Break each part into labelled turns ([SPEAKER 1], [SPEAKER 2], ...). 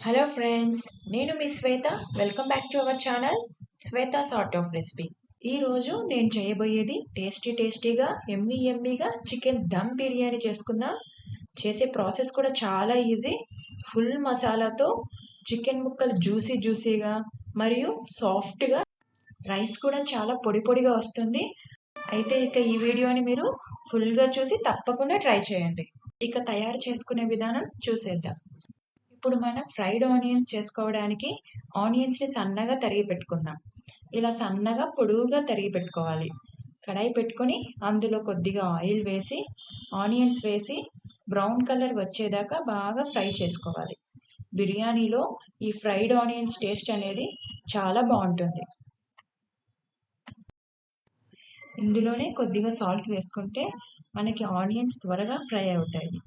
[SPEAKER 1] Hello friends, నేను మీ Shweta. Welcome back to our channel Shweta sort of recipe. ఈరోజు నేను చేయబోయేది టేస్టీగా ఎమ్మీగా చికెన్ దమ్ బిర్యానీ చేసుకుందాం. చేసే ప్రాసెస్ కూడా చాలా ఈజీ. ఫుల్ మసాలాతో చికెన్ ముక్కలు జ్యూసీగా మరియు సాఫ్ట్గా, రైస్ కూడా చాలా పొడిగా వస్తుంది. అయితే ఈ వీడియోని మీరు ఫుల్గా చూసి తప్పకుండా ట్రై చేయండి. తయారు చేసుకునే విధానం చూసేద్దాం. ఇప్పుడు మనం ఫ్రైడ్ ఆనియన్స్ చేసుకోవడానికి ఆనియన్స్ని సన్నగా తరిగి పెట్టుకుందాం. ఇలా సన్నగా పొడువుగా తరిగి పెట్టుకోవాలి. కడాయి పెట్టుకొని అందులో కొద్దిగా ఆయిల్ వేసి ఆనియన్స్ వేసి బ్రౌన్ కలర్ వచ్చేదాకా బాగా ఫ్రై చేసుకోవాలి. బిర్యానీలో ఈ ఫ్రైడ్ ఆనియన్స్ టేస్ట్ అనేది చాలా బాగుంటుంది. ఇందులోనే కొద్దిగా సాల్ట్ వేసుకుంటే మనకి ఆనియన్స్ త్వరగా ఫ్రై అవుతాయి.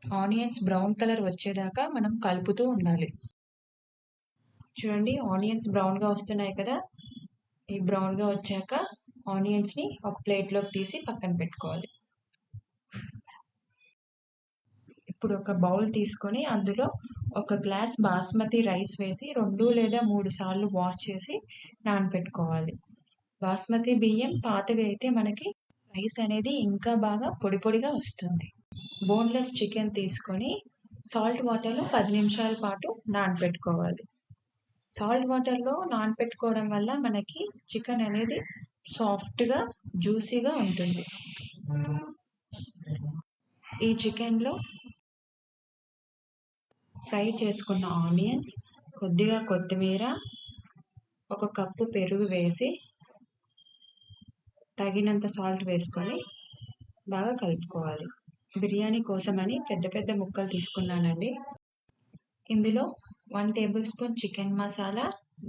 [SPEAKER 1] ఆనియన్స్ బ్రౌన్ కలర్ వచ్చేదాకా మనం కలుపుతూ ఉండాలి. చూడండి, ఆనియన్స్ బ్రౌన్గా వస్తున్నాయి కదా. ఈ బ్రౌన్గా వచ్చాక ఆనియన్స్ని ఒక ప్లేట్లోకి తీసి పక్కన పెట్టుకోవాలి. ఇప్పుడు ఒక బౌల్ తీసుకొని అందులో ఒక గ్లాస్ బాస్మతి రైస్ వేసి 2 లేదా 3 సార్లు వాష్ చేసి నానబెట్టుకోవాలి. బాస్మతి బియ్యం పాతవి అయితే మనకి రైస్ అనేది ఇంకా బాగా పొడిగా వస్తుంది. బోన్లెస్ చికెన్ తీసుకొని సాల్ట్ వాటర్లో 10 నిమిషాల పాటు నానబెట్టుకోవాలి. సాల్ట్ వాటర్లో నానబెట్టుకోవడం వల్ల మనకి చికెన్ అనేది సాఫ్ట్గా జ్యూసీగా ఉంటుంది. ఈ చికెన్లో ఫ్రై చేసుకున్న ఆనియన్స్, కొద్దిగా కొత్తిమీర, 1 కప్పు పెరుగు వేసి తగినంత సాల్ట్ వేసుకొని బాగా కలుపుకోవాలి. బిర్యానీ కోసమని పెద్ద ముక్కలు తీసుకున్నానండి. ఇందులో 1 టేబుల్ స్పూన్ చికెన్ మసాలా,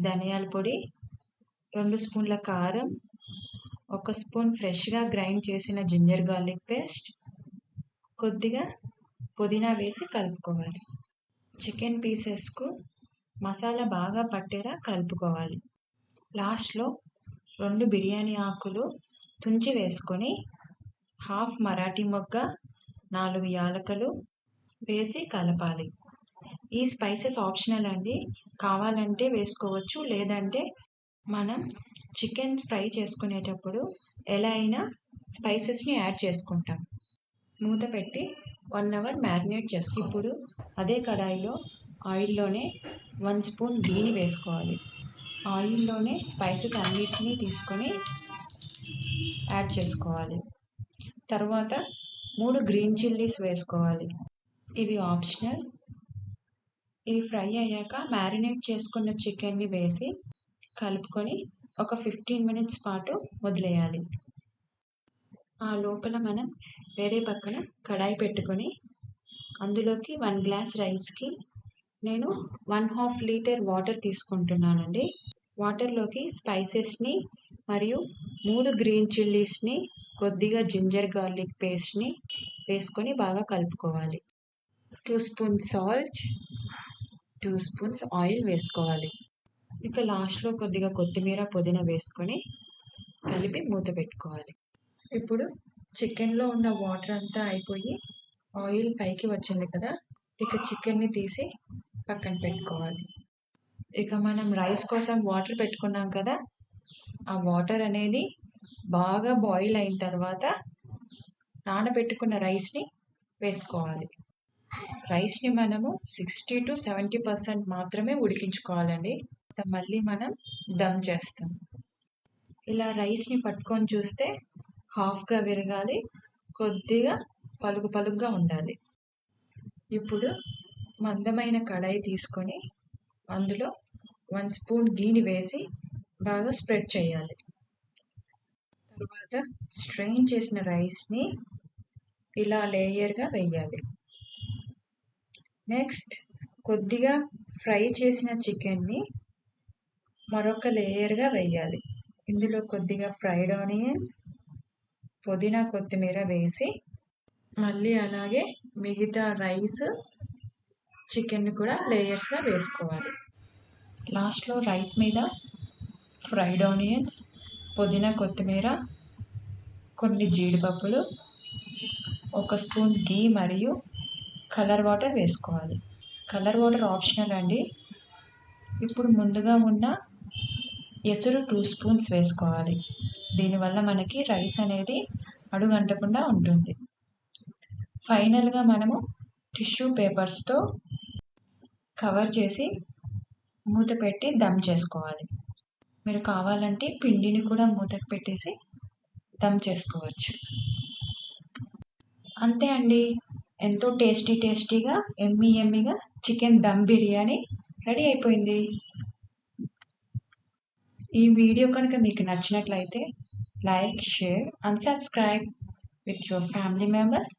[SPEAKER 1] ధనియాల పొడి, 2 స్పూన్ల కారం, 1 స్పూన్ ఫ్రెష్గా గ్రైండ్ చేసిన జింజర్ గార్లిక్ పేస్ట్, కొద్దిగా పుదీనా వేసి కలుపుకోవాలి. చికెన్ పీసెస్కు మసాలా బాగా పట్టేలా కలుపుకోవాలి. లాస్ట్లో 2 బిర్యానీ ఆకులు తుంచి వేసుకొని హాఫ్ మరాఠీ మొగ్గ, 4 యాలకులు వేసి కలపాలి. ఈ స్పైసెస్ ఆప్షనల్ అండి. కావాలంటే వేసుకోవచ్చు, లేదంటే మనం చికెన్ ఫ్రై చేసుకునేటప్పుడు ఎలా అయినా స్పైసెస్ని యాడ్ చేసుకుంటాం. మూత పెట్టి 1 అవర్ మ్యారినేట్ చేసుకో. ఇప్పుడు అదే కడాయిలో ఆయిల్లోనే 1 స్పూన్ గీని వేసుకోవాలి. ఆయిల్లోనే స్పైసెస్ అన్నిటినీ తీసుకొని యాడ్ చేసుకోవాలి. తర్వాత 3 గ్రీన్ చిల్లీస్ వేసుకోవాలి. ఇవి ఆప్షనల్. ఇవి ఫ్రై అయ్యాక మ్యారినేట్ చేసుకున్న చికెన్ని వేసి కలుపుకొని ఒక 15 మినిట్స్ పాటు వదిలేయాలి. ఆ లోపల మనం వేరే పక్కన కడాయి పెట్టుకొని అందులోకి 1 గ్లాస్ రైస్కి నేను 1/2 లీటర్ వాటర్ తీసుకుంటున్నానండి. వాటర్లోకి స్పైసెస్ని మరియు 3 గ్రీన్ చిల్లీస్ని, కొద్దిగా జింజర్ గార్లిక్ పేస్ట్ని వేసుకొని బాగా కలుపుకోవాలి. 2 స్పూన్స్ సాల్ట్, 2 స్పూన్స్ ఆయిల్ వేసుకోవాలి. లాస్ట్లో కొద్దిగా కొత్తిమీర, పుదీనా వేసుకొని కలిపి మూత పెట్టుకోవాలి. ఇప్పుడు చికెన్లో ఉన్న వాటర్ అంతా అయిపోయి ఆయిల్ పైకి వచ్చింది కదా. చికెన్ని తీసి పక్కన పెట్టుకోవాలి. మనం రైస్ కోసం వాటర్ పెట్టుకున్నాం కదా. ఆ వాటర్ అనేది బాగా బాయిల్ అయిన తర్వాత నానబెట్టుకున్న రైస్ని వేసుకోవాలి. రైస్ని మనము 60 to 70% మాత్రమే ఉడికించుకోవాలండి. మళ్ళీ మనం దమ్ చేస్తాం. ఇలా రైస్ని పట్టుకొని చూస్తే హాఫ్గా విరగాలి, కొద్దిగా పలుకుగా ఉండాలి. ఇప్పుడు మందమైన కడాయి తీసుకొని అందులో 1 స్పూన్ గీని వేసి బాగా స్ప్రెడ్ చేయాలి. తర్వాత స్ట్రెయిన్ చేసిన రైస్ని ఇలా లేయర్గా వేయాలి. నెక్స్ట్ కొద్దిగా ఫ్రై చేసిన చికెన్ని మరొక లేయర్గా వేయాలి. ఇందులో కొద్దిగా ఫ్రైడ్ ఆనియన్స్, పుదీనా, కొత్తిమీర వేసి మళ్ళీ అలాగే మిగతా రైస్, చికెన్ కూడా లేయర్స్గా వేసుకోవాలి. లాస్ట్లో రైస్ మీద ఫ్రైడ్ ఆనియన్స్, పుదీనా, కొత్తిమీర, కొన్ని జీడిపప్పులు, 1 స్పూన్ గీ మరియు కలర్ వాటర్ వేసుకోవాలి. కలర్ వాటర్ ఆప్షనల్ అండి. ఇప్పుడు ముందుగా ఉన్న ఎసురు 2 స్పూన్స్ వేసుకోవాలి. దీనివల్ల మనకి రైస్ అనేది అడుగంటకుండా ఉంటుంది. ఫైనల్గా మనము టిష్యూ పేపర్స్తో కవర్ చేసి మూత పెట్టి దమ్ చేసుకోవాలి. మీరు కావాలంటే పిండిని కూడా మూతకు పెట్టేసి దమ్ చేసుకోవచ్చు. అంతే అండి, ఎంతో టేస్టీగా ఎమ్మీగా చికెన్ దమ్ బిర్యానీ రెడీ అయిపోయింది. ఈ వీడియో కనుక మీకు నచ్చినట్లయితే like, share and subscribe with your family members.